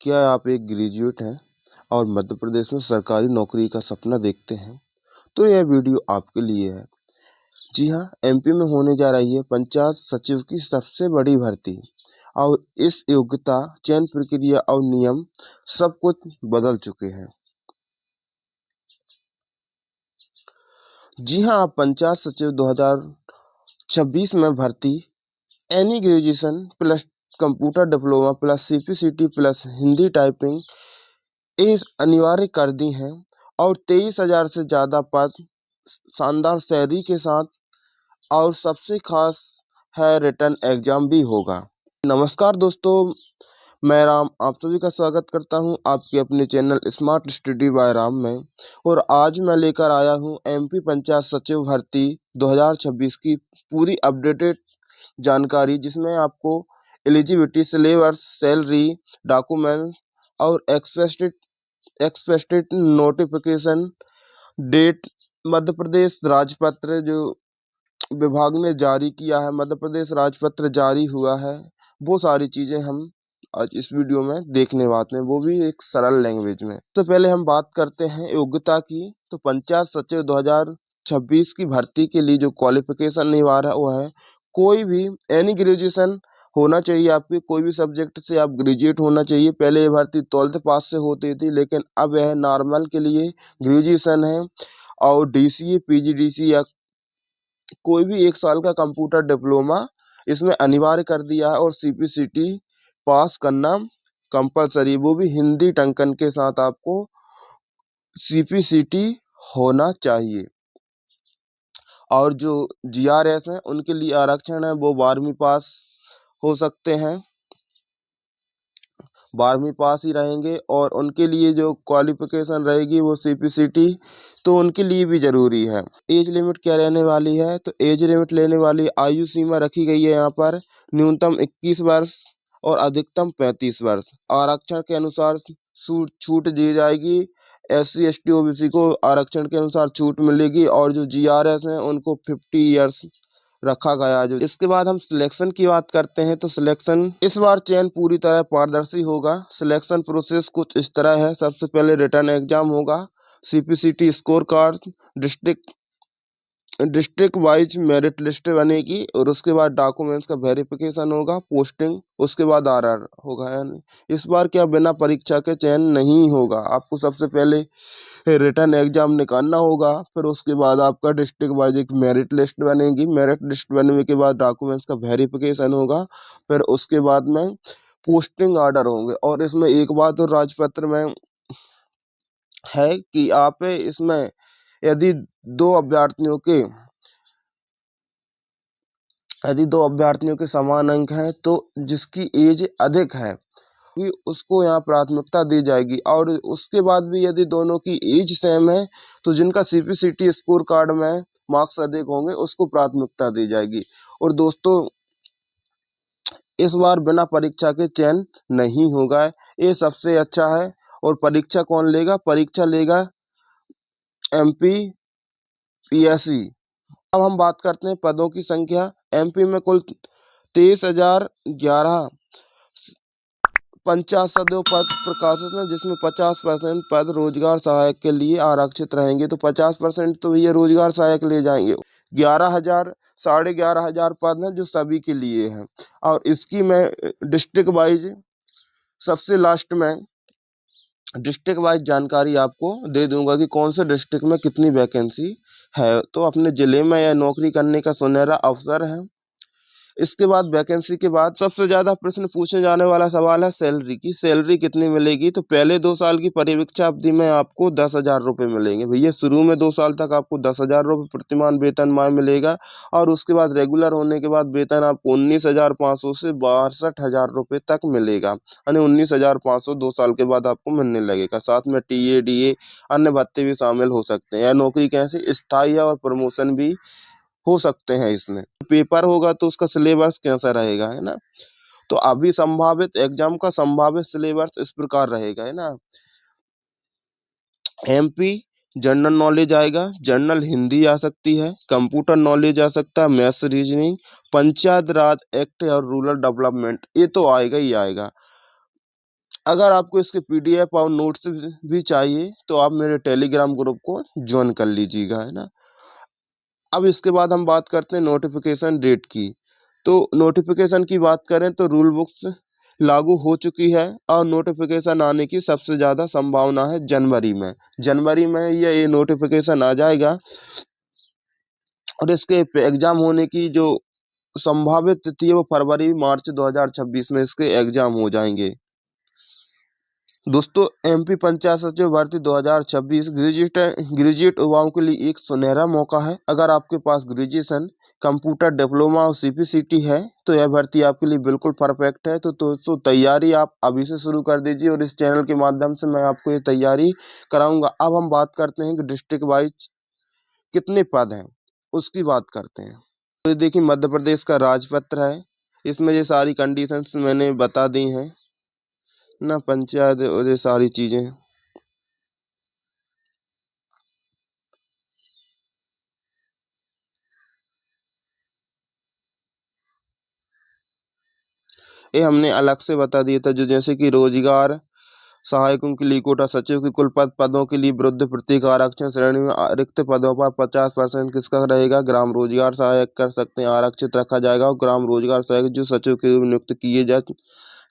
क्या आप एक ग्रेजुएट हैं और मध्य प्रदेश में सरकारी नौकरी का सपना देखते हैं? तो यह वीडियो आपके लिए है। जी हाँ, एमपी में होने जा रही है पंचायत सचिव की सबसे बड़ी भर्ती और इस योग्यता, चयन प्रक्रिया और नियम सब कुछ बदल चुके हैं। जी हाँ, पंचायत सचिव 2026 में भर्ती any graduation plus computer diploma plus CPCT plus Hindi typing ये अनिवार्य कर दी हैं और 23,000 से ज़्यादा पद शानदार सैलरी के साथ, और सबसे खास है रिटर्न एग्जाम भी होगा। नमस्कार दोस्तों, मैं राम आप सभी का स्वागत करता हूं आपके अपने channel smart study bye Ram में। और आज मैं लेकर आया हूं एमपी पंचायत सचिव भर्ती 2026 की पूरी अपडेटेड जानकारी, जिसमें आपको एलिजिबिलिटी, सिलेबस, सैलरी, डॉक्यूमेंट और expected notification date, Madhya Pradesh राजपत्र जो विभाग ने जारी किया है, मध्य प्रदेश राजपत्र जारी हुआ है, वो सारी चीज़ें हम आज इस वीडियो में देखने वाले हैं, वो भी एक सरल लैंग्वेज में। तो पहले हम बात करते हैं योग्यता की। तो पंचायत सचिव 2026 की भर्ती के लिए जो क्वालिफिकेशन अनिवार्य है वो है कोई भी एनी ग्रेजुएशन होना चाहिए, आपके कोई भी सब्जेक्ट से आप ग्रेजुएट होना चाहिए। पहले ये भर्ती 12th पास से होती थी, लेकिन अब यह नॉर्मल के लिए ग्रेजुएशन है। और डीसीए, पीजीडीसी या कोई भी 1 साल का कंप्यूटर डिप्लोमा इसमें अनिवार्य कर दिया है। और सीपीसीटी पास करना कंपलसरी, वो भी हिंदी टंकन के साथ आपको सीपीसीटी होना चाहिए। और जो जीआरएस हैं उनके लिए आरक्षण है, वो 12वीं पास हो सकते हैं, 12वीं पास ही रहेंगे। और उनके लिए जो क्वालिफिकेशन रहेगी वो सीपीसीटी, तो उनके लिए भी ज़रूरी है। एज लिमिट क्या रहने वाली है? तो एज लिमिट लेने वाली आयु सीमा रखी गई है यहाँ पर न्यूनतम 21 वर्ष और अधिकतम 35 वर्ष। आरक्षण के अनुसार छूट दी जाएगी। SC ST OBC को आरक्षण के अनुसार छूट मिलेगी, और जो जीआरएस हैं उनको 50 ईयर्स रखा गया है। जो इसके बाद हम सिलेक्शन की बात करते हैं, तो सिलेक्शन इस बार चयन पूरी तरह पारदर्शी होगा। सिलेक्शन प्रोसेस कुछ इस तरह है। सबसे पहले रिटर्न एग्जाम होगा, CPCT score card, district wise merit list बनेगी, और उसके बाद डॉक्यूमेंट्स का वेरिफिकेशन होगा, पोस्टिंग, उसके बाद आरआर होगा। यानी इस बार क्या बिना परीक्षा के चयन नहीं होगा। आपको सबसे पहले रिटर्न एग्जाम निकालना होगा, फिर उसके बाद आपका डिस्ट्रिक्ट वाइज एक मेरिट लिस्ट बनेगी। मेरिट लिस्ट बनने के बाद डॉक्यूमेंट्स का वेरिफिकेशन होगा, फिर उसके बाद में पोस्टिंग ऑर्डर होंगे। और इसमें एक बात और राजपत्र में है कि आप इसमें यदि दो अभ्यर्थियों के समान अंक हैं, तो जिसकी एज अधिक है उसको यहाँ प्राथमिकता दी जाएगी। और उसके बाद भी यदि दोनों की एज सेम है, तो जिनका सीपीसीटी स्कोर कार्ड में मार्क्स अधिक होंगे उसको प्राथमिकता दी जाएगी। और दोस्तों, इस बार बिना परीक्षा के चयन नहीं होगा, ये सबसे अच्छा है। और परीक्षा कौन लेगा? परीक्षा लेगा एमपी पीएससी। अब हम बात करते हैं पदों की संख्या। एमपी में कुल 23,011 50 सदों पद प्रकाशित हैं, जिसमें 50% पद रोजगार सहायक के लिए आरक्षित रहेंगे। तो 50% तो ये रोजगार सहायक ले जाएंगे। 11,000 11,500 पद हैं जो सभी के लिए हैं। और इसकी मैं डिस्ट्रिक्ट वाइज सबसे लास्ट में डिस्ट्रिक्ट वाइज जानकारी आपको दे दूंगा कि कौन से डिस्ट्रिक्ट में कितनी वैकेंसी है। तो अपने ज़िले में यह नौकरी करने का सुनहरा अवसर है। इसके बाद वैकेंसी के बाद सबसे ज़्यादा प्रश्न पूछे जाने वाला सवाल है सैलरी की। सैलरी कितनी मिलेगी? तो पहले 2 साल की परिवीक्षा अवधि में आपको 10,000 रुपये मिलेंगे भैया। शुरू में 2 साल तक आपको 10,000 रुपये प्रतिमाह वेतनमान मिलेगा। और उसके बाद रेगुलर होने के बाद वेतन आपको 19,500 से 62,000 रुपये तक मिलेगा। यानी 19,500 2 साल के बाद आपको मिलने लगेगा। साथ में टीए डीए अन्य भत्ते भी शामिल हो सकते हैं। यह नौकरी कैसे स्थायी है और प्रमोशन भी हो सकते हैं। इसमें पेपर होगा तो उसका सिलेबस कैसा रहेगा, है ना? तो अभी संभावित एग्जाम का संभावित सिलेबस इस प्रकार रहेगा, है ना? एमपी जनरल नॉलेज आएगा, जनरल हिंदी आ सकती है, कंप्यूटर नॉलेज आ सकता है, मैथ्स रीजनिंग, पंचायत राज एक्ट और रूरल डेवलपमेंट, ये तो आएगा ही आएगा। अगर आपको इसके PDF और नोट्स भी चाहिए तो आप मेरे टेलीग्राम ग्रुप को ज्वाइन कर लीजिएगा, है ना। अब इसके बाद हम बात करते हैं नोटिफिकेशन डेट की। तो नोटिफिकेशन की बात करें तो रूल बुक्स लागू हो चुकी है और नोटिफिकेशन आने की सबसे ज़्यादा संभावना है जनवरी में। जनवरी में ये नोटिफिकेशन आ जाएगा और इसके एग्ज़ाम होने की जो संभावित तिथि है वो फरवरी मार्च 2026 में इसके एग्ज़ाम हो जाएंगे। दोस्तों MP पंचायत सचिव भर्ती 2026 ग्रेजुएट युवाओं के लिए एक सुनहरा मौका है। अगर आपके पास ग्रेजुएशन, कंप्यूटर डिप्लोमा और CPCT है तो यह भर्ती आपके लिए बिल्कुल परफेक्ट है। तो दोस्तों तैयारी आप अभी से शुरू कर दीजिए और इस चैनल के माध्यम से मैं आपको ये तैयारी कराऊंगा। अब हम बात करते हैं कि डिस्ट्रिक्ट वाइज कितने पद हैं, उसकी बात करते हैं। तो देखिए मध्य प्रदेश का राजपत्र है, इसमें ये सारी कंडीशंस मैंने बता दी हैं ना, पंचायत और ये सारी चीज़ें। ये हमने अलग से बता दिया था, जो जैसे कि रोजगार सहायकों के लिए कोटा सचिव की कुल पदों के लिए विरुद्ध प्रत्येक आरक्षण श्रेणी में रिक्त पदों पर 50% किसका रहेगा, ग्राम रोजगार सहायक कर सकते हैं, आरक्षित रखा जाएगा। और ग्राम रोजगार सहायक जो सचिव के रूप में नियुक्त किए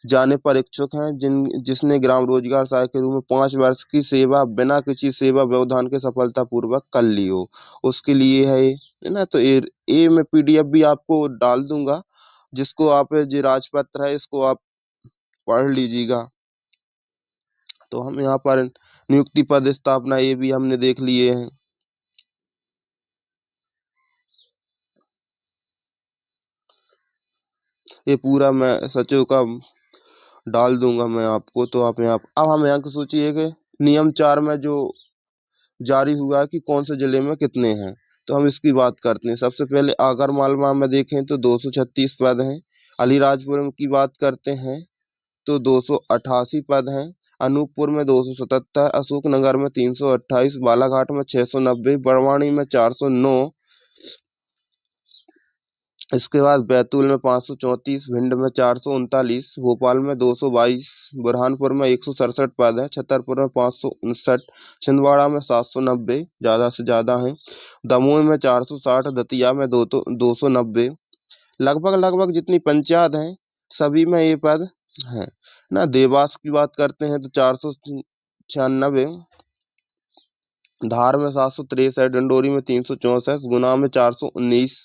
जाने पर इच्छुक हैं, जिसने ग्राम रोजगार सहायक के रूप में 5 वर्ष की सेवा बिना किसी सेवा व्यवधान के सफलतापूर्वक कर ली हो, उसके लिए है ये, है ना। तो ये मैं PDF भी आपको डाल दूंगा, जिसको आप जो राजपत्र है इसको आप पढ़ लीजिएगा। तो हम यहाँ पर नियुक्ति पद स्थापना ये भी हमने देख लिए हैं। ये पूरा मैं सचिव का डाल दूंगा मैं आपको। तो आप यहाँ अब हम यहाँ को सोचिए कि नियम 4 में जो जारी हुआ है कि कौन से जिले में कितने हैं, तो हम इसकी बात करते हैं। सबसे पहले आगर मालवा में देखें तो 236 पद हैं। अलीराजपुर की बात करते हैं तो 288 पद हैं। अनूपपुर में 277, अशोकनगर में 328, बालाघाट में 690, बड़वानी में 409, इसके बाद बैतूल में 534, भिंड में 439, भोपाल में 222, बुरहानपुर में 167 पद है, छतरपुर में 559, छिंदवाड़ा में 790, ज़्यादा से ज़्यादा हैं। दमोह में 460, दतिया में 290, लगभग जितनी पंचायत हैं सभी में ये पद हैं ना। देवास की बात करते हैं तो 496, धार में 763, डिंडोरी में 364, गुना में 419,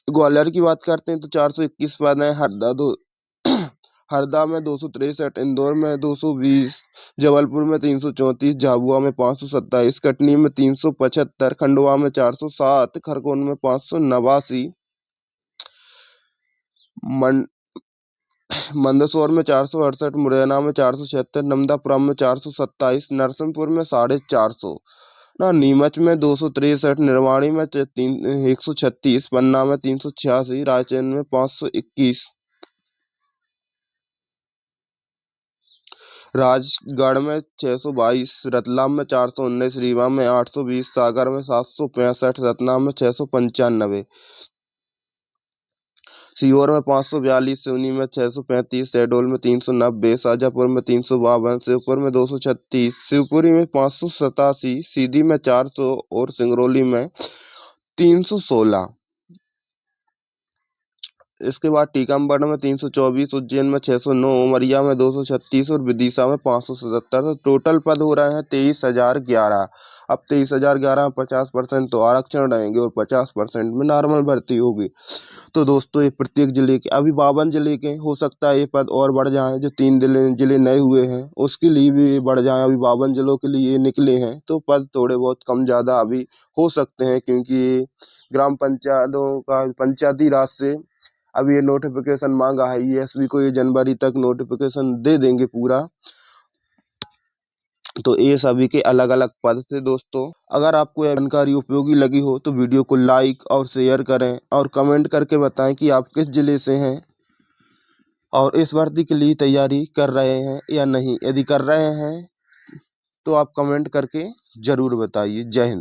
ग्वालियर की बात करते हैं तो 421 पद हैं। हरदा में 263, इंदौर में 220, जबलपुर में 334, झाबुआ में 527, कटनी में 375, खंडवा में 407, खरगोन में 589, मंदसौर में 468, मुरैना में 476, नमदापुरम में 427, नरसिंहपुर में 450 ना, नीमच में 263, निर्वाणी में 136, पन्ना में 386, रायसेन में 521, राजगढ़ में 622, रतलाम में 419, रीवा में 820, सागर में 765, रतलाम में 695, सीहोर में 542, सिवनी में 635, शहडोल में 390, शाजापुर में 352, शिवपुर में 236, शिवपुरी में 587, सीधी में 400 और सिंगरौली में 316। इसके बाद टीकमगढ़ में 324, उज्जैन में 609, उमरिया में 236 और विदिशा में 577। तो टोटल पद हो रहे हैं 23,011। अब 23,011 में 50% तो आरक्षण रहेंगे और 50% में नॉर्मल भर्ती होगी। तो दोस्तों ये प्रत्येक जिले के अभी 52 जिले के हो सकता है ये पद और बढ़ जाएं, जो 3 जिले नए हुए हैं उसके लिए भी बढ़ जाएं। अभी 52 जिलों के लिए निकले हैं तो पद थोड़े बहुत कम ज़्यादा अभी हो सकते हैं, क्योंकि ग्राम पंचायतों का पंचायती राज से अभी ये नोटिफिकेशन मांगा है। ESB को ये जनवरी तक नोटिफिकेशन दे देंगे पूरा। तो ये सभी के अलग अलग पद थे। दोस्तों अगर आपको यह जानकारी उपयोगी लगी हो तो वीडियो को लाइक और शेयर करें और कमेंट करके बताएं कि आप किस जिले से हैं और इस भर्ती के लिए तैयारी कर रहे हैं या नहीं। यदि कर रहे हैं तो आप कमेंट करके ज़रूर बताइए। जय हिंद।